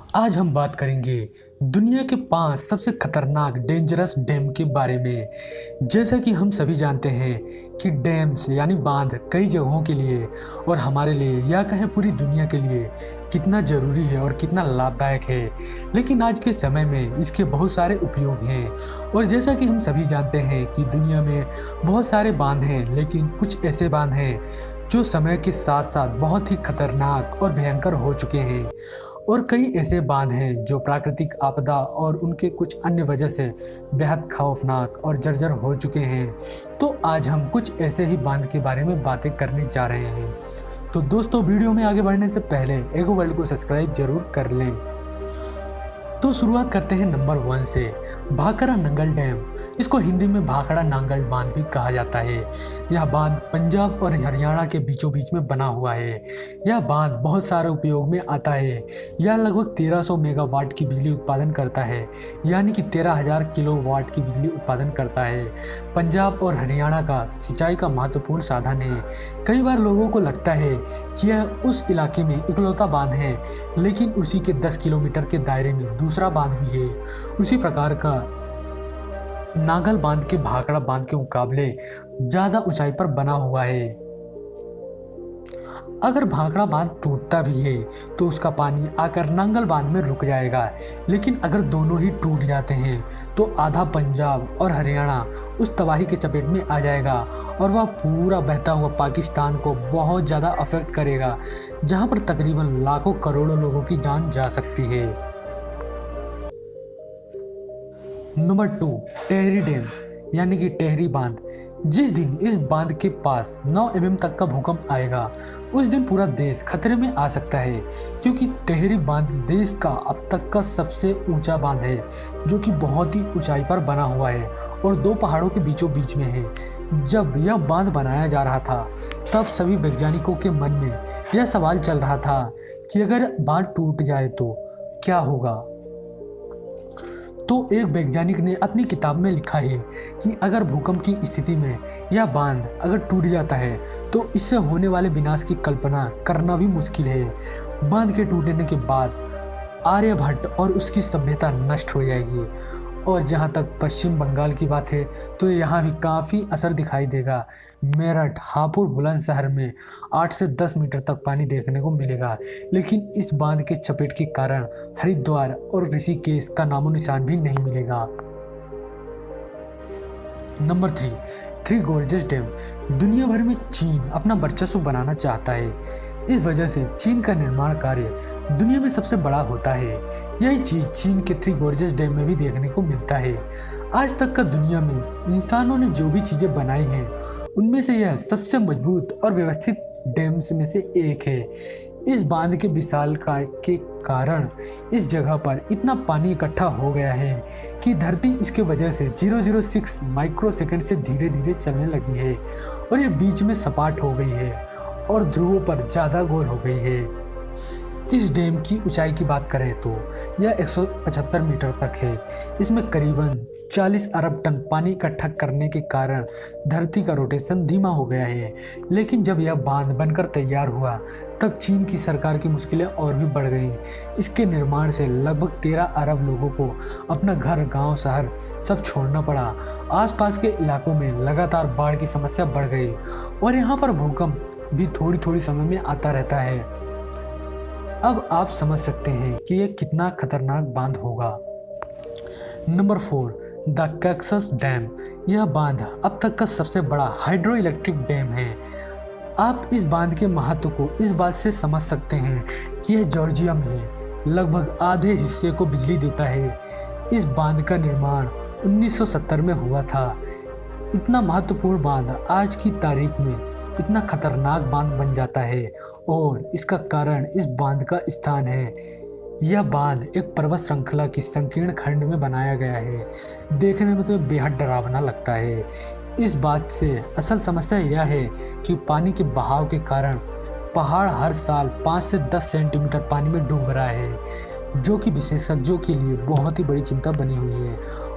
आज हम बात करेंगे दुनिया के 5 सबसे खतरनाक डेंजरस डैम के बारे में। जैसा कि हम सभी जानते हैं कि डैम्स यानी बांध कई जगहों के लिए और हमारे लिए या कहें पूरी दुनिया के लिए कितना ज़रूरी है और कितना लाभदायक है। लेकिन आज के समय में इसके बहुत सारे उपयोग हैं और जैसा कि हम सभी जानते हैं कि दुनिया में बहुत सारे बांध हैं, लेकिन कुछ ऐसे बांध हैं जो समय के साथ साथ बहुत ही खतरनाक और भयंकर हो चुके हैं और कई ऐसे बांध हैं जो प्राकृतिक आपदा और उनके कुछ अन्य वजह से बेहद खौफनाक और जर्जर हो चुके हैं। तो आज हम कुछ ऐसे ही बांध के बारे में बातें करने जा रहे हैं। तो दोस्तों, वीडियो में आगे बढ़ने से पहले एगो वर्ल्ड को सब्सक्राइब जरूर कर लें। तो शुरुआत करते हैं नंबर 1 से। भाखड़ा नंगल डैम, इसको हिंदी में भाखड़ा नांगल बांध भी कहा जाता है। यह बांध पंजाब और हरियाणा के बीचों बीच में बना हुआ है। यह बांध बहुत सारे उपयोग में आता है। यह लगभग 1300 मेगावाट की बिजली उत्पादन करता है, यानी कि 13,000 किलोवाट की बिजली उत्पादन करता है। पंजाब और हरियाणा का सिंचाई का महत्वपूर्ण साधन है। कई बार लोगों को लगता है कि यह उस इलाके में इकलौता बांध है, लेकिन उसी के 10 किलोमीटर के दायरे में दूसरा बांध भी है। उसी प्रकार का नांगल बांध के भाखड़ा बांध के मुकाबले ज्यादा ऊंचाई पर बना हुआ है। अगर भाखड़ा बांध टूटता भी है तो उसका पानी आकर नांगल बांध में रुक जाएगा, लेकिन अगर दोनों ही टूट जाते हैं तो आधा पंजाब और हरियाणा उस तबाही के चपेट में आ जाएगा और वह पूरा बहता हुआ पाकिस्तान को बहुत ज़्यादा अफेक्ट करेगा, जहां पर तकरीबन लाखों करोड़ों लोगों की जान जा सकती है। नंबर 2, टेहरी डैम यानी कि टेहरी बांध। जिस दिन इस बांध के पास 9 mm तक का भूकंप आएगा, उस दिन पूरा देश खतरे में आ सकता है, क्योंकि टेहरी बांध देश का अब तक का सबसे ऊंचा बांध है, जो कि बहुत ही ऊंचाई पर बना हुआ है और 2 पहाड़ों के बीचों बीच में है। जब यह बांध बनाया जा रहा था, तब सभी वैज्ञानिकों के मन में यह सवाल चल रहा था कि अगर बांध टूट जाए तो क्या होगा। तो एक वैज्ञानिक ने अपनी किताब में लिखा है कि अगर भूकंप की स्थिति में यह बांध अगर टूट जाता है तो इससे होने वाले विनाश की कल्पना करना भी मुश्किल है। बांध के टूटने के बाद आर्यभट्ट और उसकी सभ्यता नष्ट हो जाएगी। और जहाँ तक पश्चिम बंगाल की बात है तो यहाँ भी काफ़ी असर दिखाई देगा। मेरठ, हापुड़, बुलंदशहर में 8 से 10 मीटर तक पानी देखने को मिलेगा, लेकिन इस बांध के चपेट के कारण हरिद्वार और ऋषिकेश का नामो निशान भी नहीं मिलेगा। Number 3, three gorges dam. दुनिया भर में चीन अपना वर्चस्व बनाना चाहता है। इस वजह से चीन का निर्माण कार्य दुनिया में सबसे बड़ा होता है। यही चीज़ चीन के थ्री गोर्जेस डैम में भी देखने को मिलता है। आज तक का दुनिया में इंसानों ने जो भी चीज़ें बनाई हैं, उनमें से यह सबसे मजबूत और व्यवस्थित डैम्स में से एक है। इस बांध के विशालकाय के कारण इस जगह पर इतना पानी इकट्ठा हो गया है कि धरती इसके वजह से 0.006 माइक्रो सेकंड से धीरे धीरे चलने लगी है और यह बीच में सपाट हो गई है और ध्रुवों पर ज़्यादा गोल हो गई है। इस डैम की ऊंचाई की बात करें तो यह 175 मीटर तक है। इसमें करीबन 40 अरब टन पानी इकट्ठा करने के कारण धरती का रोटेशन धीमा हो गया है। लेकिन जब यह बांध बनकर तैयार हुआ, तब चीन की सरकार की मुश्किलें और भी बढ़ गईं। इसके निर्माण से लगभग 13 अरब लोगों को अपना घर, गांव, शहर सब छोड़ना पड़ा। आसपास के इलाकों में लगातार बाढ़ की समस्या बढ़ गई और यहाँ पर भूकंप भी थोड़ी थोड़ी समय में आता रहता है। अब आप समझ सकते हैं कि यह कितना खतरनाक बांध होगा। नंबर 4, द कैक्सस डैम। यह बांध अब तक का सबसे बड़ा हाइड्रो इलेक्ट्रिक डैम है। आप इस बांध के महत्व को इस बात से समझ सकते हैं कि यह जॉर्जिया में लगभग आधे हिस्से को बिजली देता है। इस बांध का निर्माण 1970 में हुआ था। इतना महत्वपूर्ण बांध आज की तारीख में इतना खतरनाक बांध बन जाता है और इसका कारण इस बांध का स्थान है। यह बांध एक पर्वत श्रृंखला की संकीर्ण खंड में बनाया गया है। देखने में तो बेहद डरावना लगता है। इस बात से असल समस्या यह है कि पानी के बहाव के कारण पहाड़ हर साल 5 से 10 सेंटीमीटर पानी में डूब रहा है, जो कि विशेषज्ञों के लिए बहुत ही बड़ी चिंता बनी हुई है।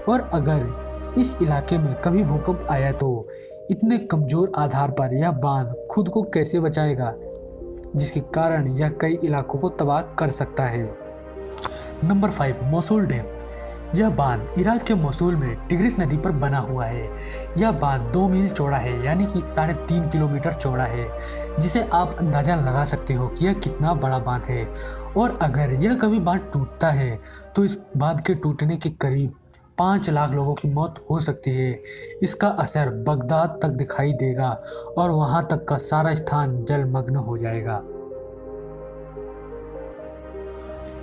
और अगर इस इलाके में कभी भूकंप आया तो इतने कमजोर आधार पर यह बांध खुद को कैसे बचाएगा, जिसके कारण यह कई इलाकों को तबाह कर सकता है। Number 5, Mosul dam. यह बांध इराक के मोसुल में टिग्रिस नदी पर बना हुआ है। यह बांध 2 मील चौड़ा है, यानी कि 3.5 किलोमीटर चौड़ा है, जिसे आप अंदाजा लगा सकते हो कि यह कितना बड़ा बांध है। और अगर यह कभी बांध टूटता है तो इस बांध के टूटने के करीब 5 लाख लोगों की मौत हो सकती है। इसका असर बगदाद तक दिखाई देगा और वहां तक का सारा स्थान जलमग्न हो जाएगा।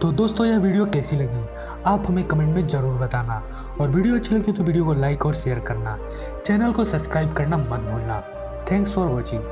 तो दोस्तों, यह वीडियो कैसी लगी आप हमें कमेंट में ज़रूर बताना, और वीडियो अच्छी लगी तो वीडियो को लाइक और शेयर करना। चैनल को सब्सक्राइब करना मत भूलना। Thanks for watching.